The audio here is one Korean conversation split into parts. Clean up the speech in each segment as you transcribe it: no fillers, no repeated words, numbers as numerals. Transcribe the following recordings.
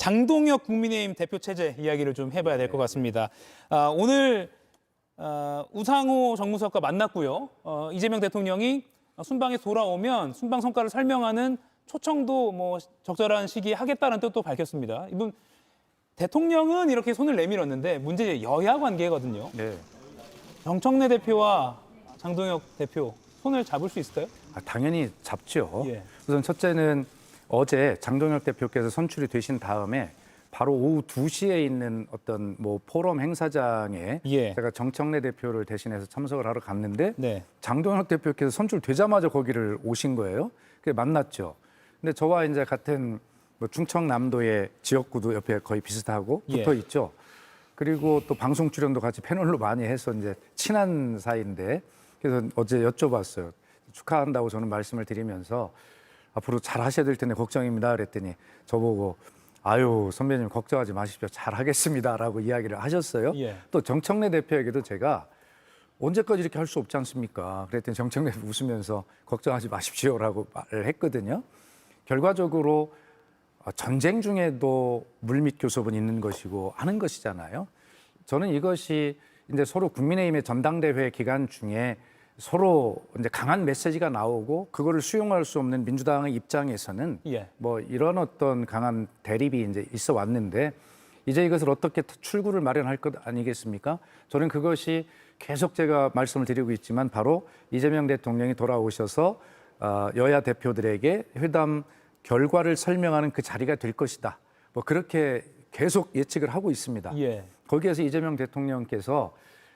장동혁 국민의힘 대표 체제 이야기를 좀 해봐야 될 것 같습니다. 오늘 우상호 정무수석과 만났고요. 이재명 대통령이 순방에 돌아오면 순방 성과를 설명하는 초청도 뭐 적절한 시기에 하겠다는 뜻도 밝혔습니다. 이분 대통령은 이렇게 손을 내밀었는데 문제 여야 관계거든요. 네. 정청래 대표와 장동혁 대표 손을 잡을 수 있을까요? 당연히 잡죠. 예. 우선 첫째는 어제 장동혁 대표께서 선출이 되신 다음에 바로 오후 2시에 있는 어떤 뭐 포럼 행사장에 예. 제가 정청래 대표를 대신해서 참석을 하러 갔는데 네. 장동혁 대표께서 선출되자마자 거기를 오신 거예요. 그래 만났죠. 근데 저와 이제 같은 뭐 충청남도의 지역구도 옆에 거의 비슷하고 예. 붙어 있죠. 그리고 또 방송 출연도 같이 패널로 많이 해서 이제 친한 사이인데 그래서 어제 여쭤봤어요. 축하한다고 저는 말씀을 드리면서 앞으로 잘 하셔야 될 텐데 걱정입니다. 그랬더니 저보고 아유 선배님 걱정하지 마십시오. 잘 하겠습니다라고 이야기를 하셨어요. 예. 또 정청래 대표에게도 제가 언제까지 이렇게 할 수 없지 않습니까? 그랬더니 정청래 대표 웃으면서 걱정하지 마십시오라고 말을 했거든요. 결과적으로 전쟁 중에도 물밑 교섭은 있는 것이고 하는 것이잖아요. 저는 이것이 이제 서로 국민의힘의 전당대회 기간 중에 서로 이제 강한 메시지가 나오고 그거를 수용할 수 없는 민주당의 입장에서는 예. 뭐 이런 어떤 강한 대립이 이제 있어 왔는데 이제 이것을 어떻게 출구를 마련할 것 아니겠습니까? 저는 그것이 계속 제가 말씀을 드리고 있지만 바로 이재명 대통령이 돌아오셔서 여야 대표들에게 회담 결과를 설명하는 그 자리가 될 것이다. 뭐 그렇게 계속 예측을 하고 있습니다. 예. 거기에서 이재명 대통령께서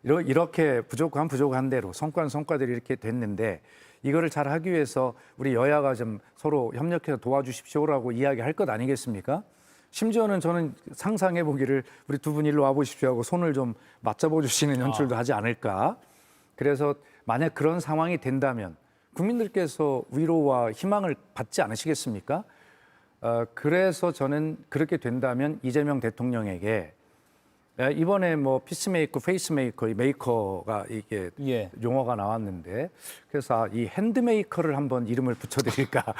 이렇게 부족한 대로 성과는 성과들이 이렇게 됐는데 이거를 잘 하기 위해서 우리 여야가 좀 서로 협력해서 도와주십시오라고 이야기할 것 아니겠습니까? 심지어는 저는 상상해 보기를 우리 두 분 일로 와보십시오 하고 손을 좀 맞잡아 주시는 연출도 하지 않을까. 그래서 만약 그런 상황이 된다면 국민들께서 위로와 희망을 받지 않으시겠습니까? 그래서 저는 그렇게 된다면 이재명 대통령에게 이번에 뭐 피스메이커, 페이스메이커, 이 메이커가 이게 예. 용어가 나왔는데 그래서 이 핸드메이커를 한번 이름을 붙여드릴까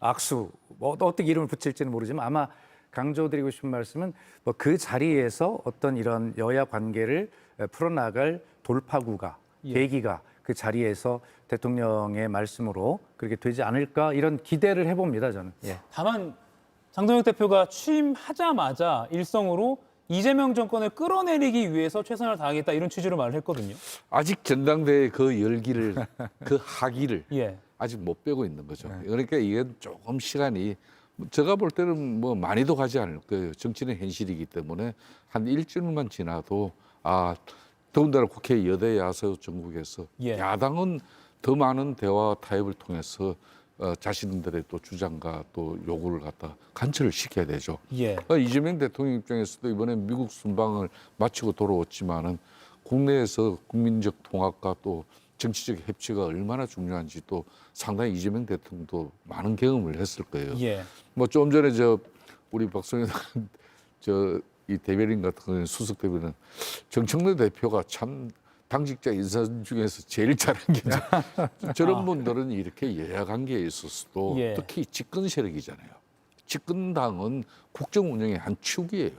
악수 뭐 어떻게 이름을 붙일지는 모르지만 아마 강조드리고 싶은 말씀은 뭐 그 자리에서 어떤 이런 여야 관계를 풀어나갈 돌파구가 계기가 그 자리에서 대통령의 말씀으로 그렇게 되지 않을까 이런 기대를 해봅니다 저는. 예. 다만 장동혁 대표가 취임하자마자 일성으로 이재명 정권을 끌어내리기 위해서 최선을 다하겠다 이런 취지로 말을 했거든요. 아직 전당대회 그 열기를 그 하기를 예. 아직 못 빼고 있는 거죠. 그러니까 이게 조금 시간이 제가 볼 때는 뭐 많이도 가지 않을 거예요. 정치는 현실이기 때문에 한 일주일만 지나도 더군다나 국회 여대 야서 전국에서 예. 야당은 더 많은 대화 타협을 통해서 자신들의 또 주장과 또 요구를 갖다 관철을 시켜야 되죠. 예. 이재명 대통령 입장에서도 이번에 미국 순방을 마치고 돌아왔지만은 국내에서 국민적 통합과 또 정치적 협치가 얼마나 중요한지 또 상당히 이재명 대통령도 많은 경험을 했을 거예요. 예. 뭐 좀 전에 우리 박성현 이 대변인 같은 경우는 수석 대변인 정청래 대표가 참 당직자 인사 중에서 제일 잘한 게 저런 분들은 이렇게 여야 관계에 있어서도 예. 특히 집권 세력이잖아요. 집권당은 국정 운영의 한 축이에요.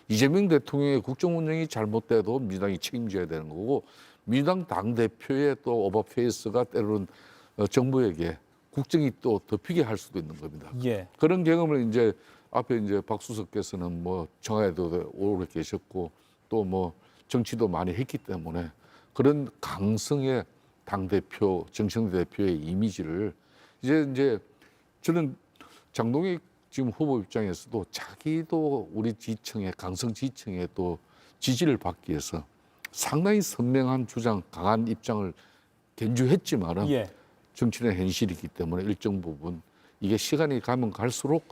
이재명 대통령의 국정 운영이 잘못돼도 민주당이 책임져야 되는 거고 민주당 당대표의 또 오버페이스가 때로는 정부에게 국정이 또 덮이게 할 수도 있는 겁니다. 예. 그런 경험을 이제 앞에 이제 박 수석께서는 뭐 청와대도 오래 계셨고 또 뭐 정치도 많이 했기 때문에 그런 강성의 당대표, 정청래 대표의 이미지를 이제 저는 장동혁 지금 후보 입장에서도 자기도 우리 지층의 강성 지층의 또 지지를 받기 위해서 상당히 선명한 주장, 강한 입장을 견주했지만은 예. 정치는 현실이기 때문에 일정 부분 이게 시간이 가면 갈수록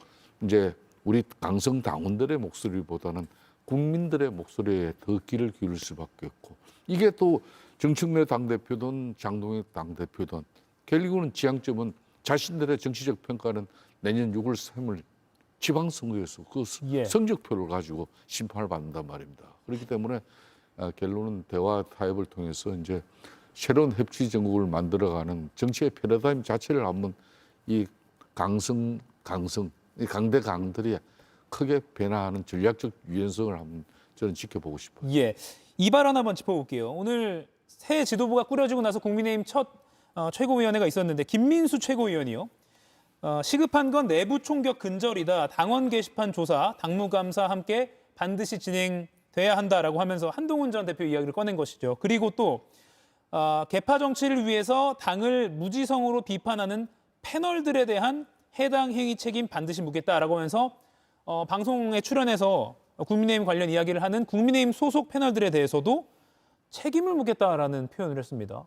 이제 우리 강성 당원들의 목소리보다는 국민들의 목소리에 더 귀를 기울일 수밖에 없고 이게 또 정청래 당대표든 장동혁 당대표든 결국은 지향점은 자신들의 정치적 평가는 내년 6월 3일 지방선거에서 그 예. 성적표를 가지고 심판을 받는단 말입니다. 그렇기 때문에 결론은 대화 타협을 통해서 이제 새로운 협치 정국을 만들어가는 정치의 패러다임 자체를 한번 이 이 강대 강들이 크게 변화하는 전략적 유연성을 한번 저는 지켜보고 싶어요. 예, 이 발언 한번 짚어볼게요. 오늘 새 지도부가 꾸려지고 나서 국민의힘 첫 최고위원회가 있었는데 김민수 최고위원이요. 시급한 건 내부 총격 근절이다. 당원 게시판 조사, 당무감사 함께 반드시 진행돼야 한다라고 하면서 한동훈 전 대표 이야기를 꺼낸 것이죠. 그리고 또 개파 정치를 위해서 당을 무지성으로 비판하는 패널들에 대한 해당 행위 책임 반드시 묻겠다라고 하면서 방송에 출연해서 국민의힘 관련 이야기를 하는 국민의힘 소속 패널들에 대해서도 책임을 묻겠다라는 표현을 했습니다.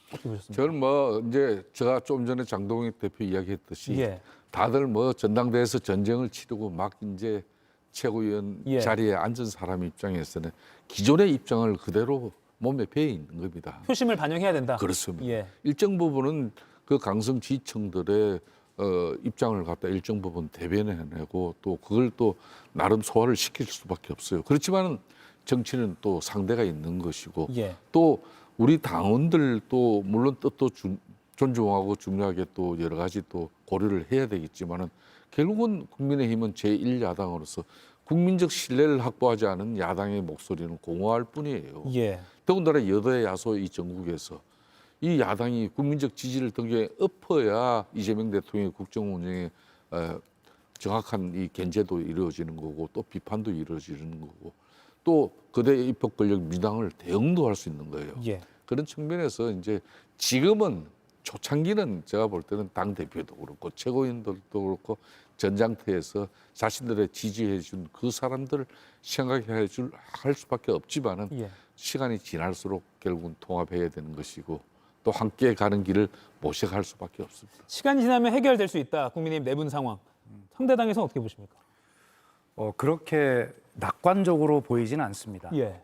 어떻게 보셨습니까? 저는 뭐 이제 제가 좀 전에 장동익 대표 이야기했듯이 예. 다들 뭐 전당대회에서 전쟁을 치르고 막 이제 최고위원 예. 자리에 앉은 사람 입장에서는 기존의 입장을 그대로 몸에 배어 있는 겁니다. 표심을 반영해야 된다. 그렇습니다. 예. 일정 부분은 그 강성 지지층들의 입장을 갖다 일정 부분 대변해내고 또 그걸 또 나름 소화를 시킬 수밖에 없어요. 그렇지만 정치는 또 상대가 있는 것이고 예. 또 우리 당원들도 물론 뜻도 존중하고 중요하게 또 여러 가지 또 고려를 해야 되겠지만은 결국은 국민의힘은 제1야당으로서 국민적 신뢰를 확보하지 않은 야당의 목소리는 공허할 뿐이에요. 예. 더군다나 여대 야소 이 전국에서 이 야당이 국민적 지지를 등에 엎어야 이재명 대통령의 국정 운영에 정확한 이 견제도 이루어지는 거고 또 비판도 이루어지는 거고 또 거대 입법 권력 민당을 대응도 할 수 있는 거예요. 예. 그런 측면에서 이제 지금은 초창기는 제가 볼 때는 당 대표도 그렇고 최고위원들도 그렇고 전장터에서 자신들의 지지해준 그 사람들을 생각해 할 수밖에 없지만은 예. 시간이 지날수록 결국은 통합해야 되는 것이고 또 함께 가는 길을 모색할 수밖에 없습니다. 시간이 지나면 해결될 수 있다. 국민의힘 내분 상황. 상대당에서는 어떻게 보십니까? 그렇게 낙관적으로 보이지는 않습니다. 예.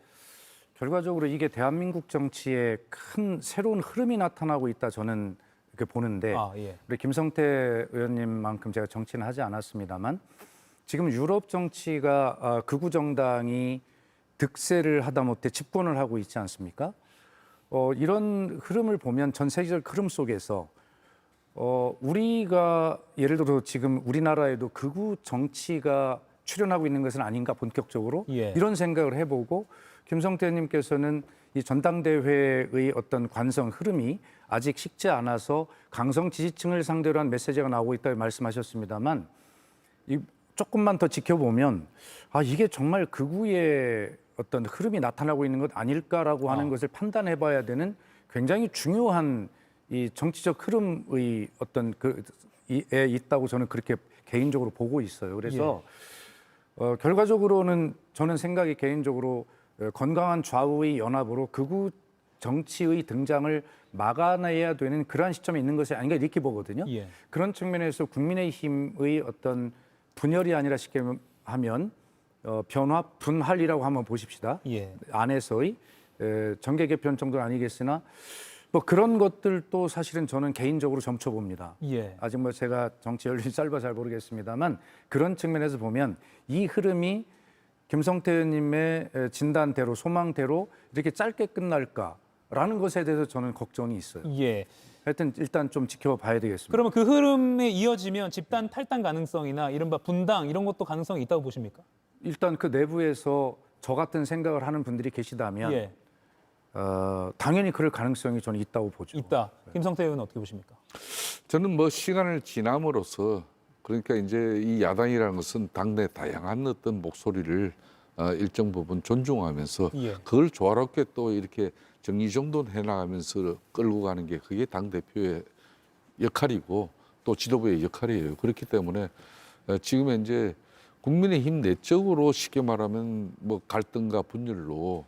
결과적으로 이게 대한민국 정치에 큰 새로운 흐름이 나타나고 있다 저는 이렇게 보는데 예. 우리 김성태 의원님만큼 제가 정치는 하지 않았습니다만 지금 유럽 정치가 극우 정당이 득세를 하다못해 집권을 하고 있지 않습니까? 이런 흐름을 보면 전 세계적 흐름 속에서 우리가 예를 들어 지금 우리나라에도 극우 정치가 출현하고 있는 것은 아닌가 본격적으로 예. 이런 생각을 해보고 김성태 의원님께서는 이 전당대회의 어떤 관성 흐름이 아직 식지 않아서 강성 지지층을 상대로 한 메시지가 나오고 있다고 말씀하셨습니다만 조금만 더 지켜보면 이게 정말 극우의 어떤 흐름이 나타나고 있는 것 아닐까라고 하는 것을 판단해봐야 되는 굉장히 중요한 이 정치적 흐름의 어떤 에 있다고 저는 그렇게 개인적으로 보고 있어요. 그래서 결과적으로는 저는 생각이 개인적으로 건강한 좌우의 연합으로 극우 정치의 등장을 막아내야 되는 그러한 시점에 있는 것이 아닌가 이렇게 보거든요. 예. 그런 측면에서 국민의힘의 어떤 분열이 아니라 쉽게 하면 변화, 분할이라고 한번 보십시다. 예. 안에서의 정계 개편 정도는 아니겠으나 뭐 그런 것들도 사실은 저는 개인적으로 점쳐봅니다. 예. 아직 뭐 제가 정치 연륜이 짧아 잘 모르겠습니다만 그런 측면에서 보면 이 흐름이 김성태 의원님의 진단대로 소망대로 이렇게 짧게 끝날까라는 것에 대해서 저는 걱정이 있어요. 예. 하여튼 일단 좀 지켜봐야 되겠습니다. 그러면 그 흐름에 이어지면 집단 탈당 가능성이나 이른바 분당 이런 것도 가능성이 있다고 보십니까? 일단 그 내부에서 저 같은 생각을 하는 분들이 계시다면 예. 당연히 그럴 가능성이 저는 있다고 보죠. 있다. 김성태 의원은 어떻게 보십니까? 저는 뭐 시간을 지남으로써 그러니까 이제 이 야당이라는 것은 당내 다양한 어떤 목소리를 일정 부분 존중하면서 예. 그걸 조화롭게 또 이렇게 정리정돈 해나가면서 끌고 가는 게 그게 당 대표의 역할이고 또 지도부의 역할이에요. 그렇기 때문에 지금 이제 국민의힘 내적으로 쉽게 말하면 뭐 갈등과 분열로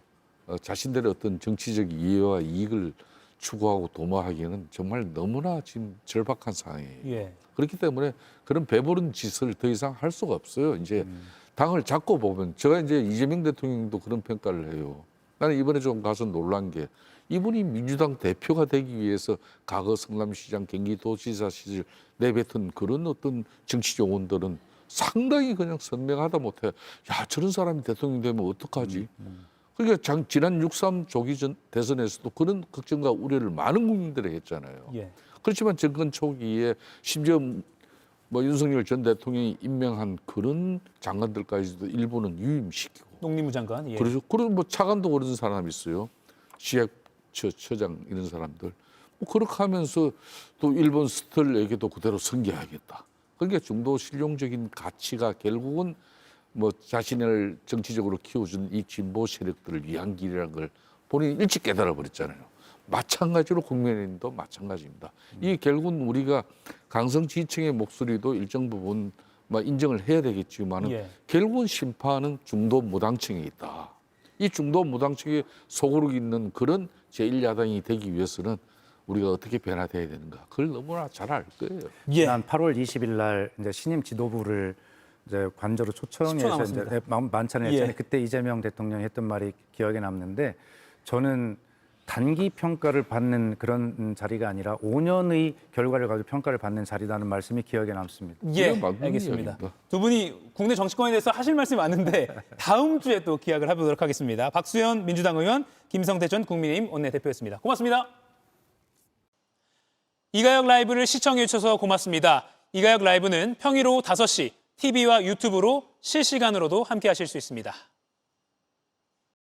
자신들의 어떤 정치적 이해와 이익을 추구하고 도모하기에는 정말 너무나 지금 절박한 상황이에요. 예. 그렇기 때문에 그런 배부른 짓을 더 이상 할 수가 없어요. 이제 당을 잡고 보면 제가 이제 이재명 대통령도 그런 평가를 해요. 나는 이번에 좀 가서 놀란 게 이분이 민주당 대표가 되기 위해서 과거 성남시장 경기도지사 시절 내뱉은 그런 어떤 정치 요원들은 상당히 그냥 선명하다 못해. 야, 저런 사람이 대통령 되면 어떡하지? 그러니까 지난 6.3 조기 전 대선에서도 그런 걱정과 우려를 많은 국민들이 했잖아요. 예. 그렇지만 정권 초기에 심지어 뭐 윤석열 전 대통령이 임명한 그런 장관들까지도 일부는 유임시키고. 농림부 장관. 예. 그렇죠. 그리고 뭐 차관도 그런 사람이 있어요. 시役처장 이런 사람들. 뭐 그렇게 하면서 또 일본 스텔에게도 그대로 섬겨야겠다. 그러니까 중도 실용적인 가치가 결국은 뭐 자신을 정치적으로 키워준 이 진보 세력들을 위한 길이라는 걸 본인이 일찍 깨달아 버렸잖아요. 마찬가지로 국민의힘도 마찬가지입니다. 이게 결국은 우리가 강성 지지층의 목소리도 일정 부분 뭐 인정을 해야 되겠지만은 예. 결국은 심판은 중도 무당층에 있다. 이 중도 무당층에 소그룹 있는 그런 제1야당이 되기 위해서는 우리가 어떻게 변화돼야 되는가. 그걸 너무나 잘 알 거예요. 예. 지난 8월 20일 날 이제 신임 지도부를 이제 관저로 10초 초청해서 남았습니다. 이제 만찬을 했잖아요. 예. 그때 이재명 대통령이 했던 말이 기억에 남는데 저는 단기 평가를 받는 그런 자리가 아니라 5년의 결과를 가지고 평가를 받는 자리라는 말씀이 기억에 남습니다. 예, 그게 맞는 알겠습니다. 이야기입니다. 두 분이 국내 정치권에 대해서 하실 말씀이 많은데 다음 주에 또 기약을 해보도록 하겠습니다. 박수현 민주당 의원, 김성태 전 국민의힘 원내대표였습니다. 고맙습니다. 이가혁 라이브를 시청해 주셔서 고맙습니다. 이가혁 라이브는 평일 오후 5시 TV와 유튜브로 실시간으로도 함께 하실 수 있습니다.